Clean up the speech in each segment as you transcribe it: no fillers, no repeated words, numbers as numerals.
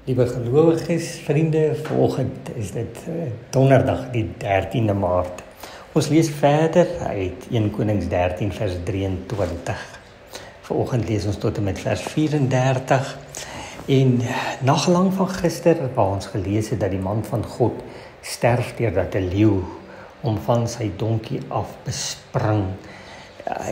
Liewe gelowiges, vriende, vanoggend is dit donderdag die 13de Maart. Ons lees verder uit 1 Konings 13 vers 23. Vanoggend lees ons tot en met vers 34 en nagelang van gister waar ons gelees het dat die man van God sterf deurdat 'n leeu hom van sy donkie af bespring.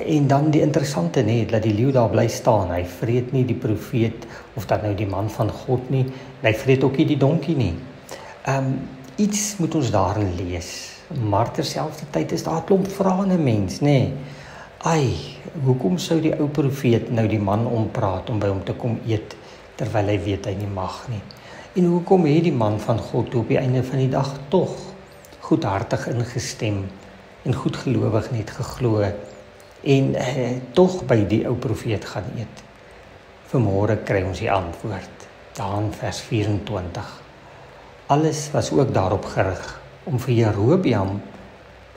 En dan die interessante dat die leeu daar bly staan, hy vreet nie die profeet of dat nou die man van God nie, hy vreet ook nie die donkie nie. Iets moet ons daarin lees, maar terselfdertyd is daar 'n klomp vrae in 'n mens, hoekom sou die ou profeet nou die man ompraat om by hom te kom eet, terwyl hy weet hy nie mag nie? En hoekom het die man van God op die einde van die dag tog goedhartig ingestem en goedgelowig net geglo en tog by die ou profeet gaan eet? Vanmôre kry ons die antwoord, daar in vers 24. Alles was ook daarop gerig om vir Jerobeam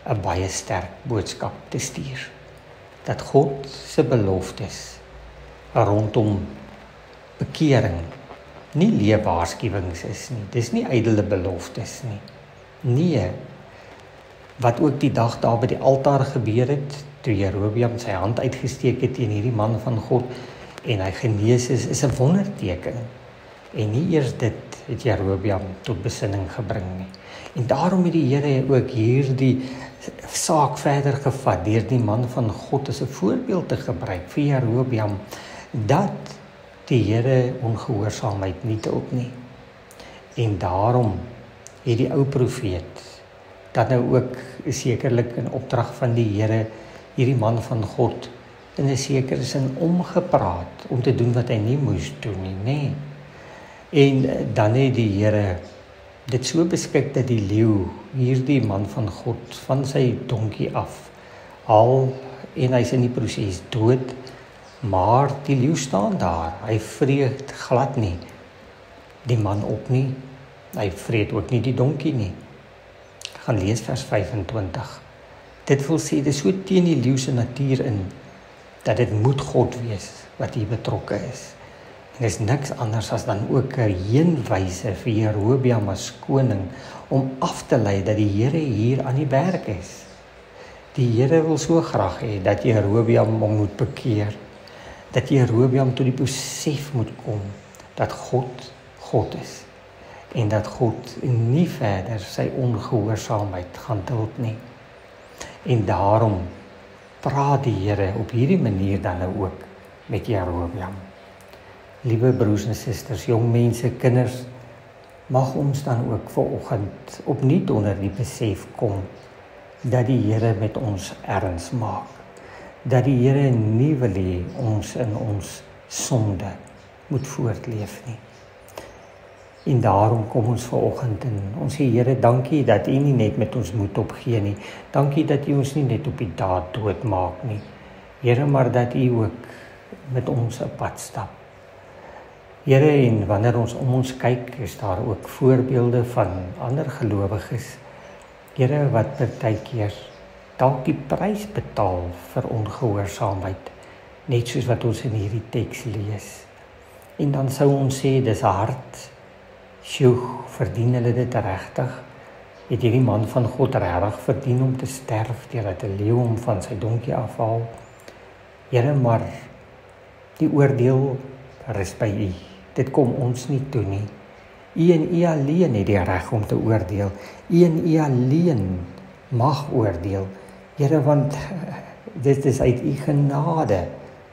'n baie sterk boodskap te stuur, dat God se beloftes rondom bekering nie leefwaarskuwings is nie, dis nie ydelle beloftes nie. Nee, wat ook die dag daar by die altaar gebeur het, toe Jerobeam sy hand uitgesteek het teen hierdie man van God en hy genees is 'n wonderteken. En nie eers dit het Jerobeam tot besinning gebring nie. En daarom het die Here ook hierdie saak verder gevat deur die man van God as 'n voorbeeld te gebruik vir Jerobeam, dat die Here ongehoorsaamheid nie te op nie. En daarom het die ou profeet dat nou ook sekerlik in opdrag van die Here hierdie man van God in 'n sekere sin omgepraat om te doen wat hy nie moes doen nie, En dan het die Here dit so beskik dat die leeu hierdie man van God van sy donkie af haal en hy's in die proses dood, maar die leeu staan daar, hy vreet glad nie die man op nie, hy vreet ook nie die donkie nie. Gaan lees vers 25. Dit wil sê, dit is so teen die leeu se natuur in, dat dit moet God wees wat hier betrokke is. En is niks anders as dan ook 'n heenwyse vir Jerobeam as koning om af te lei dat die Here hier aan die werk is. Die Here wil so graag hê dat Jerobeam hom moet bekeer, dat Jerobeam tot die besef moet kom dat God God is en dat God nie verder sy ongehoorsaamheid gaan duld nie. En daarom praat die Here op hierdie manier dan nou ook met Jerobeam. Liewe broers en susters, jong mense, kinders, mag ons dan ook vanoggend opnuut onder die besef kom dat die Here met ons erns maak, dat die Here nie wil hê ons in ons sonde moet voortleef nie. En daarom kom ons vanoggend en ons sê, Here, dankie dat U nie net met ons moed opgee nie, dankie dat U ons nie net op die daad doodmaak nie, Here, maar dat U ook met ons 'n pad stap. Here, en wanneer ons om ons kyk, is daar ook voorbeelde van ander gelowiges, Here, wat partykeer dalk die prys betaal vir ongehoorsaamheid, net soos wat ons in hierdie teks lees. En dan sou ons sê, dis hard, verdien hulle dit regtig? Het hierdie man van God regtig verdien om te sterf deurdat 'n leeu hom van sy donkie afhaal? Here, maar die oordeel rus by U. Dit kom ons nie toe nie. U en U alleen het die reg om te oordeel. U en U alleen mag oordeel. Here, want dit is uit U genade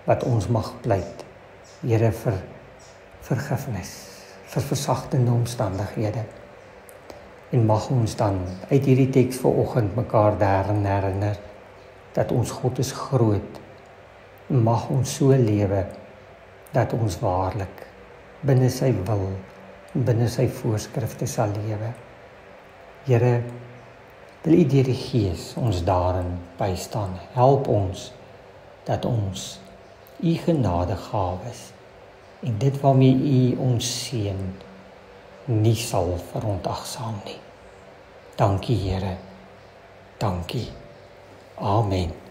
wat ons mag pleit. Here, vir vergifnis, vir versagtende omstandighede. En mag ons dan uit hierdie teks vanoggend mekaar daaraan herinner dat ons God is groot. Mag ons so lewe dat ons waarlik binne sy wil, binne sy voorskrifte sal lewe. Here, wil U deur die Gees ons daarin bystaan. Help ons dat ons U genadegawes en dit waarmee U ons seën nie sal verontagsaam nie. Dankie, Here. Dankie. Amen.